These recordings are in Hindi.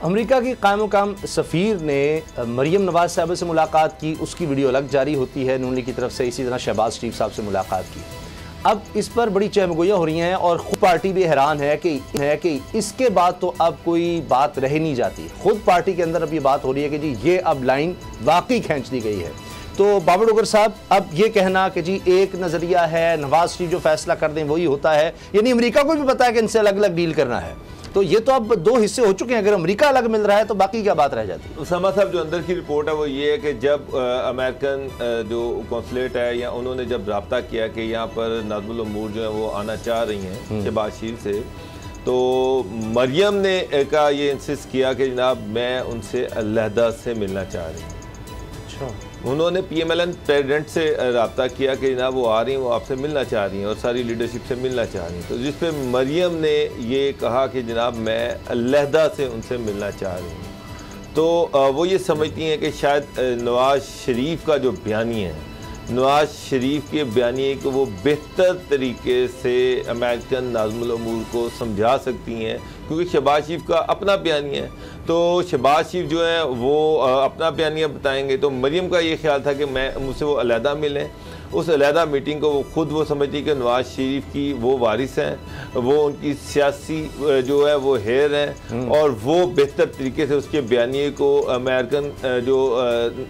अमेरिका की कायम-मकाम सफ़ीर ने मरियम नवाज साहब से मुलाकात की, उसकी वीडियो अलग जारी होती है नून लीग की तरफ से। इसी तरह शहबाज शरीफ साहब से मुलाकात की। अब इस पर बड़ी चहमगोइयाँ हो रही हैं और ख़ुद पार्टी भी हैरान है कि इसके बाद तो अब कोई बात रह नहीं जाती। ख़ुद पार्टी के अंदर अब ये बात हो रही है कि जी ये अब लाइन वाकई खींच दी गई है। तो बाबर डोगर साहब, अब ये कहना कि जी एक नज़रिया है, नवाज शरीफ जो फैसला कर दें वही होता है, यानी अमेरिका को भी पता है कि इनसे अलग अलग डील करना है, तो ये तो अब दो हिस्से हो चुके हैं। अगर अमेरिका अलग मिल रहा है तो बाकी क्या बात रह जाती है? उसामा साहब, जो अंदर की रिपोर्ट है वो ये है कि जब अमेरिकन जो कौंसलेट है या उन्होंने जब रब्ता किया कि यहाँ पर नाज़मुल उमूर जो है वो आना चाह रही हैं शहबाज शरीफ से, तो मरियम ने का ये इंसिस्ट किया कि जनाब मैं उनसे अलहदा से मिलना चाह रही हूँ। अच्छा। उन्होंने PMLN प्रेसिडेंट से रब्ता किया कि जनाब वो आ रही हैं, वो आपसे मिलना चाह रही हैं और सारी लीडरशिप से मिलना चाह रही हैं। तो जिस पे मरियम ने ये कहा कि जनाब मैं अलहदा से उनसे मिलना चाह रही हूँ। तो वो ये समझती हैं कि शायद नवाज शरीफ का जो बयानी है, नवाज शरीफ के बयानी को वो बेहतर तरीके से अमेरिकन नाज़मुल उमूर को समझा सकती हैं, क्योंकि शहबाज शरीफ का अपना बयानी है। तो शहबाज शरीफ जो है वो अपना बयानिया बताएंगे, तो मरियम का ये ख्याल था कि मुझसे वो अलहदा मिलें। उस अलहदा मीटिंग को खुद वो समझती कि नवाज शरीफ की वो वारिस हैं, वो उनकी सियासी जो है वो हेर हैं और वो बेहतर तरीके से उसके बयानिए को अमेरिकन जो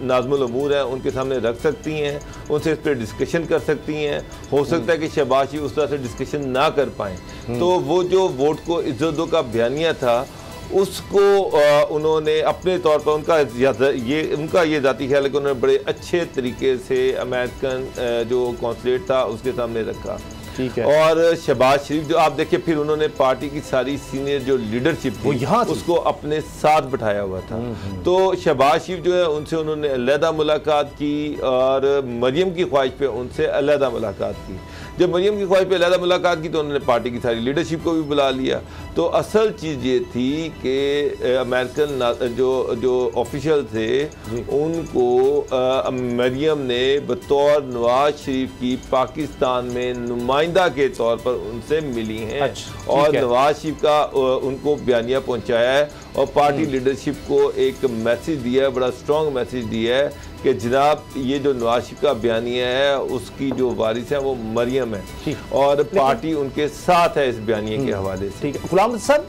नाज़मुल उमूर हैं उनके सामने रख सकती हैं, उनसे इस पर डिस्कशन कर सकती हैं। हो सकता है कि शहबाज शरीफ उस तरह से डिस्कशन ना कर पाएँ, तो वो जो वोट को इज्जत दो का बयानिया था उसको उन्होंने अपने तौर पर उनका ये ज़ाती ख्याल है कि उन्होंने बड़े अच्छे तरीके से अमेरिकन जो कौंसलेट था उसके सामने रखा। ठीक है। और शहबाज शरीफ जो आप देखिए, फिर उन्होंने पार्टी की सारी सीनियर जो लीडरशिप थी उसको अपने साथ बिठाया हुआ था। तो शहबाज शरीफ जो है उनसे उन्होंने अलहदा मुलाकात की और मरियम की ख्वाहिश पे उनसे अलहदा मुलाकात की। जब मरियम की ख्वाहिश पे अलहदा मुलाकात की तो उन्होंने पार्टी की सारी लीडरशिप को भी बुला लिया। तो असल चीज़ ये थी कि अमेरिकन जो ऑफिशियल थे उनको मरियम ने बतौर नवाज शरीफ की पाकिस्तान में नुमाइंदा के तौर पर उनसे मिली हैं। अच्छा, और नवाज शरीफ का उनको बयानिया पहुंचाया है और पार्टी लीडरशिप को एक मैसेज दिया है, बड़ा स्ट्रॉन्ग मैसेज दिया है कि जनाब ये जो नवाज शरीफ का बयानिया है उसकी जो वारिस है वो मरियम है और पार्टी उनके साथ है इस बयानिए के हवाले से। ठीक है गुलाम सर,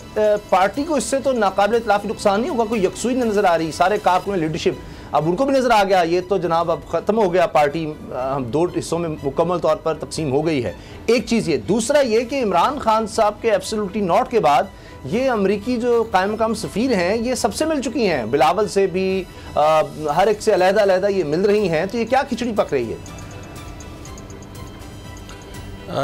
पार्टी को इससे तो नाकाबिल इतलाफी नुकसान नहीं होगा? कोई यकसुई नजर आ रही, सारे कारकुन लीडरशिप अब उनको भी नजर आ गया ये तो जनाब अब खत्म हो गया, पार्टी हम दो हिस्सों में मुकम्मल तौर पर तकसीम हो गई है। एक चीज़ ये, दूसरा ये कि इमरान खान साहब के एब्सोल्युटली नॉट के बाद ये अमरीकी जो कायम मकाम सफ़ीर हैं ये सबसे मिल चुकी हैं, बिलावल से भी हर एक से अलहदा अलहदा ये मिल रही हैं, तो ये क्या खिचड़ी पक रही है?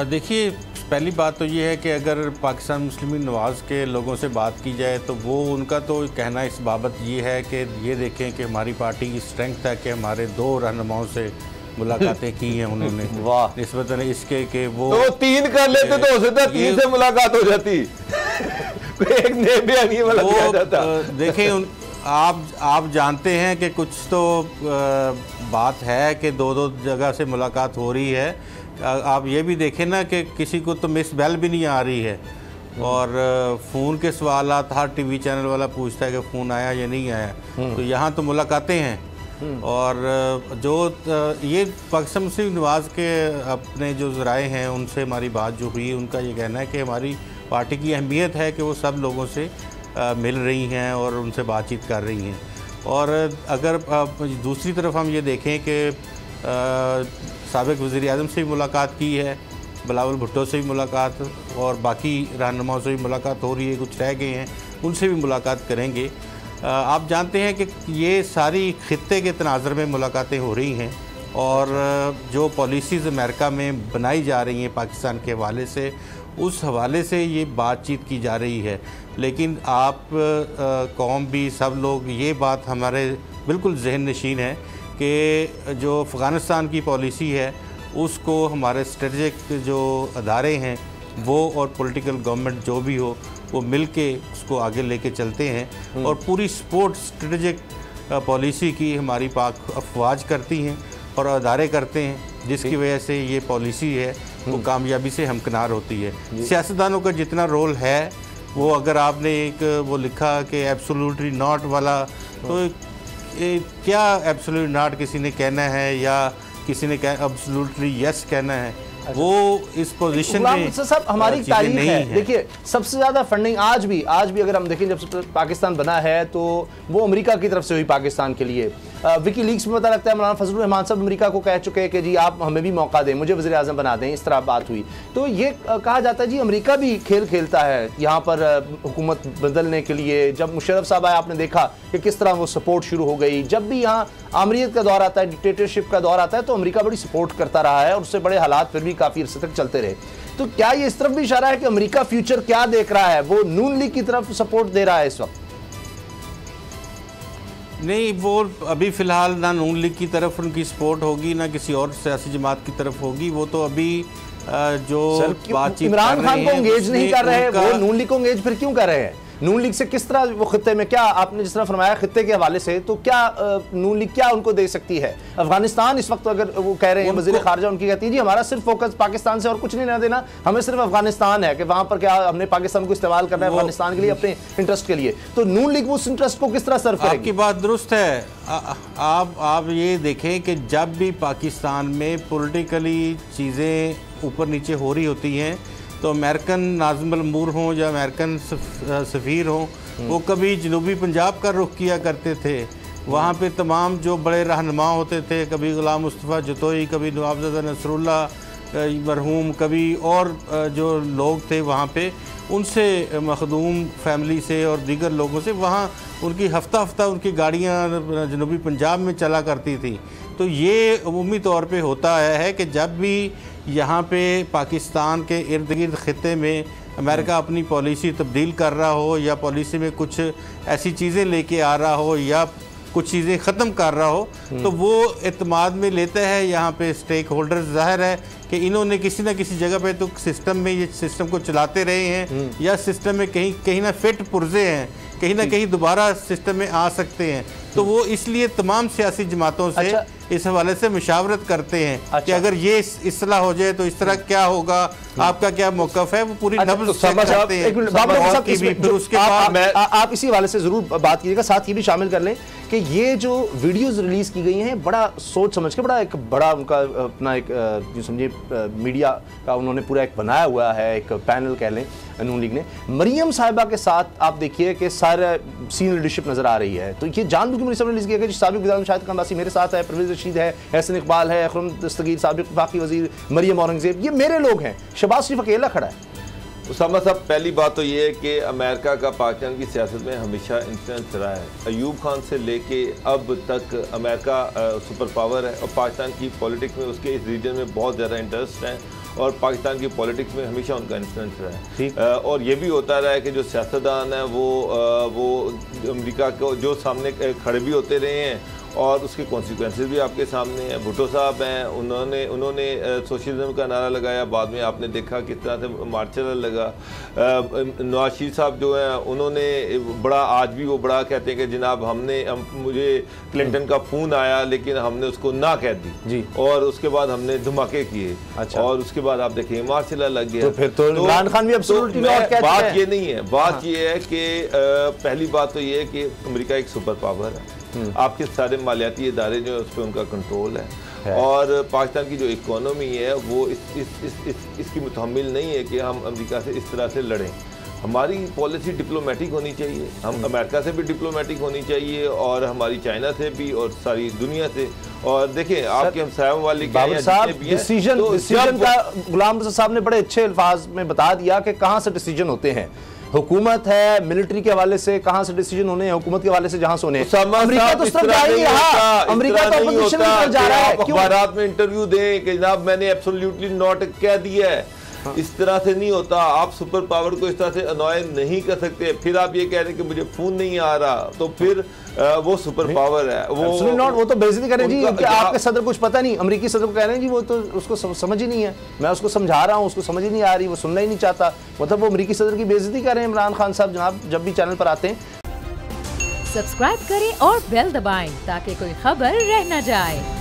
देखिए, पहली बात तो ये है कि अगर पाकिस्तान मुस्लिम लीग नवाज़ के लोगों से बात की जाए तो वो उनका तो कहना इस बाबत ये है कि ये देखें कि हमारी पार्टी की स्ट्रेंथ है कि हमारे 2 रहनुमाओं से मुलाकातें की हैं उन्होंने। वाह, निस्बतन इसके कि वो तो 3 कर लेते तो हो सकता 3 से मुलाकात हो जाती। एक ने बयानी वाला जाता। देखें आप जानते हैं कि कुछ तो बात है कि 2-2 जगह से मुलाकात हो रही है। आप ये भी देखें ना कि किसी को तो मिस बेल भी नहीं आ रही है और फ़ोन के सवालात हर TV चैनल वाला पूछता है कि फ़ोन आया या नहीं आया। तो यहाँ तो मुलाकातें हैं और जो ये पाकिस्तान मुस्लिम लीग नवाज़ के अपने जो ज़राए हैं उनसे हमारी बात जो हुई, उनका ये कहना है कि हमारी पार्टी की अहमियत है कि वो सब लोगों से मिल रही हैं और उनसे बातचीत कर रही हैं। और अगर दूसरी तरफ हम ये देखें कि साबिक़ वज़ीर-ए-आज़म से भी मुलाकात की है, बिलावल भुट्टो से भी मुलाकात और बाकी रहनुमाओं से भी मुलाकात हो रही है, कुछ रह गए हैं उनसे भी मुलाकात करेंगे। आप जानते हैं कि ये सारी खित्ते के तनाज़ुर में मुलाकातें हो रही हैं और जो पॉलिसीज़ अमेरिका में बनाई जा रही हैं पाकिस्तान के हवाले से, उस हवाले से ये बातचीत की जा रही है। लेकिन आप कौम भी सब लोग ये बात हमारे बिल्कुल जहन नशीन है कि जो अफ़गानिस्तान की पॉलिसी है उसको हमारे स्ट्रेटजिक जो अदारे हैं वो और पॉलिटिकल गवर्नमेंट जो भी हो वो मिल के उसको आगे लेके चलते हैं और पूरी सपोर्ट स्ट्रेटजिक पॉलिसी की हमारी पाक अफवाज करती हैं और अदारे करते हैं, जिसकी वजह से ये पॉलिसी है वो कामयाबी से हमकिनार होती है। सियासतदानों का जितना रोल है वो अगर आपने एक वो लिखा कि एब्सोल्युटली नॉट वाला, तो क्या एब्सोल्युटली नॉट किसी ने कहना है या किसी ने एब्सोल्युटली यस कहना है? वो इस पोजीशन में सब हमारी तारीख है। देखिए सबसे ज़्यादा फंडिंग आज भी अगर हम देखें, जब से पाकिस्तान बना है तो वो अमेरिका की तरफ से हुई पाकिस्तान के लिए। विकी लीक्स में पता लगता है मौलाना फजलुर रहमान साहब अमेरिका को कह चुके हैं कि जी आप हमें भी मौका दें, मुझे वज़ीर आज़म बना दें, इस तरह बात हुई। तो ये कहा जाता है जी अमेरिका भी खेल खेलता है यहाँ पर हुकूमत बदलने के लिए। जब मुशर्रफ साहब आए आपने देखा कि किस तरह वो सपोर्ट शुरू हो गई। जब भी यहाँ आमरीत का दौर आता है, डिक्टेटरशिप का दौर आता है, तो अमेरिका बड़ी सपोर्ट करता रहा है और उससे बड़े हालात फिर भी काफ़ी अर्से तक चलते रहे। तो क्या ये इस तरफ भी इशारा है कि अमेरिका फ्यूचर क्या देख रहा है, वो नून लीग की तरफ सपोर्ट दे रहा है इस वक्त? नहीं, वो अभी फ़िलहाल ना नून लीग की तरफ उनकी सपोर्ट होगी ना किसी और सियासी जमात की तरफ होगी। वो तो अभी जो बातचीत इमरान खान को एंगेज नहीं कर रहे, वो नून लीग को एंगेज फिर क्यों कर रहे हैं? नून लीग से किस तरह वो खित्ते में, क्या आपने जिस तरह फरमाया खित्ते के हवाले से, तो क्या नून लीग क्या उनको दे सकती है? अफगानिस्तान इस वक्त अगर वो कह रहे हैं, वज़ीर खारजा उनकी कहती है जी हमारा सिर्फ फोकस पाकिस्तान से और कुछ नहीं ना देना, हमें सिर्फ अफगानिस्तान है कि वहाँ पर क्या हमने पाकिस्तान को इस्तेमाल करना है अफगानिस्तान के लिए अपने इंटरेस्ट के लिए। तो नून लीग उस इंटरेस्ट को किस तरह सर्व करेगी? आपकी बात दुरुस्त है। आप ये देखें कि जब भी पाकिस्तान में पॉलिटिकली चीज़ें ऊपर नीचे हो रही होती हैं तो अमेरिकन नाज़िम अल-अमूर हों या अमेरिकन सफ़ीर हों, वो कभी जनूबी पंजाब का रुख किया करते थे। वहाँ पे तमाम जो बड़े रहनुमा होते थे, कभी गुलाम मुस्तफ़ा जतोई, कभी नवाबज़ादा नसरुल्लाह मरहूम, कभी और जो लोग थे वहाँ पे, उनसे मखदूम फैमिली से और दीगर लोगों से वहाँ उनकी हफ्ता उनकी गाड़ियाँ जनूबी पंजाब में चला करती थी। तो ये अमूमी तौर पे होता है कि जब भी यहाँ पे पाकिस्तान के इर्द गिर्द ख़ित्ते में अमेरिका अपनी पॉलिसी तब्दील कर रहा हो या पॉलिसी में कुछ ऐसी चीज़ें लेके आ रहा हो या कुछ चीज़ें ख़त्म कर रहा हो, तो वो एतमाद में लेता है यहाँ पे स्टेक होल्डर्स। ज़ाहिर है कि इन्होंने किसी न किसी जगह पे तो सिस्टम में ये सिस्टम को चलाते रहे हैं या सिस्टम में कहीं ना फिट पुर्जे हैं, कहीं ना कहीं दोबारा सिस्टम में आ सकते हैं। तो वो इसलिए तमाम सियासी जमातों से इस हवाले से मुशावरत करते हैं कि अगर ये इस्लाह हो जाए तो इस तरह क्या होगा, आपका क्या मौक़िफ़ है, वो पूरी नब्ज़ से करते हैं। फिर उसके बाद आप इसी हवाले से ज़रूर बात कीजिएगा, साथ ये भी शामिल कर लें कि ये जो वीडियोज़ रिलीज़ की गई हैं बड़ा सोच समझ के, बड़ा उनका अपना एक जो समझिए मीडिया का उन्होंने पूरा एक बनाया हुआ है, एक पैनल कह लें नून लीग ने। मरियम साहिबा के साथ आप देखिए कि सारा सीनियर लीडरशिप नज़र आ रही है। तो ये जानबूझ के मरियम साहब ने रिलीज़ किया कि साबिक़ वज़ीर शाहिद खान अब्बासी मेरे साथ है, परवेज़ रशीद है, एहसन इकबाल है, खुर्रम दस्तगीर साबिक़ वफाकी वज़ीर, मरियम औरंगज़ेब, ये मेरे लोग हैं, शहबाज शरीफ अकेला खड़ा है। उसामा साहब, पहली बात तो ये है कि अमेरिका का पाकिस्तान की सियासत में हमेशा इन्फ्लुएंस रहा है। अयूब खान से लेके अब तक अमेरिका सुपर पावर है और पाकिस्तान की पॉलिटिक्स में उसके इस रीजन में बहुत ज़्यादा इंटरेस्ट है और पाकिस्तान की पॉलिटिक्स में हमेशा उनका इन्फ्लुएंस रहा है। और ये भी होता रहा है कि जो सियासतदान है वो अमेरिका को जो सामने खड़े भी होते रहे हैं और उसके कॉन्सिक्वेंसेस भी आपके सामने हैं। भुट्टो साहब हैं, उन्होंने सोशलिज्म का नारा लगाया, बाद में आपने देखा किस तरह से मार्च लगा। नवाज शरीफ साहब जो हैं उन्होंने बड़ा, आज भी वो बड़ा कहते हैं कि जनाब मुझे क्लिंटन का फ़ोन आया लेकिन हमने उसको ना कह दी जी, और उसके बाद हमने धमाके किए। अच्छा। और उसके बाद आप देखिए मार्च लग गया। तो फिर तो इमरान खान भी बात ये नहीं है, बात ये है कि पहली बात तो ये है कि अमेरिका एक सुपर पावर है, आपके सारे मालियाती इदारे जो है उस पर उनका कंट्रोल है और पाकिस्तान की जो इकोनॉमी है वो इसकी मुतहम्मिल नहीं है कि हम अमेरिका से इस तरह से लड़ें। हमारी पॉलिसी डिप्लोमेटिक होनी चाहिए, हम अमेरिका से भी डिप्लोमेटिक होनी चाहिए और हमारी चाइना से भी और सारी दुनिया से। और देखिए आपके हम साहब वाली डिसीजन का गुलाम साहब ने बड़े अच्छे अल्फाज में बता दिया कि कहाँ से डिसीजन होते हैं। हुकूमत है, मिलिट्री के हवाले से कहां से डिसीजन होने हैं, हुकूमत के हवाले से जहां से होने। अमेरिका तो सिर्फ अमेरिका तो अपोजिशन में जा रहा है। अखबारात में इंटरव्यू दें कि जनाब मैंने एब्सोल्युटली नॉट कह दिया है, इस तरह से नहीं होता। आप सुपर पावर को इस तरह से अनॉय नहीं कर सकते। फिर आप ये कह रहे हैं कि मुझे फोन नहीं आ रहा, तो फिर वो सुपर पावर है। वो तो बेइज्जती करें जी कि आपके सदर कुछ पता नहीं, अमेरिकी सदर को कह रहे हैं जी वो तो उसको समझ ही नहीं है, मैं उसको समझा रहा हूँ, उसको समझ ही नहीं आ रही, वो सुनना ही नहीं चाहता। मतलब वो अमेरिकी सदर की बेइज्जती कर रहे हैं इमरान खान साहब जनाब जब भी चैनल पर आते हैं। सब्सक्राइब करें और बेल दबाएं ताकि कोई खबर रह न जाए।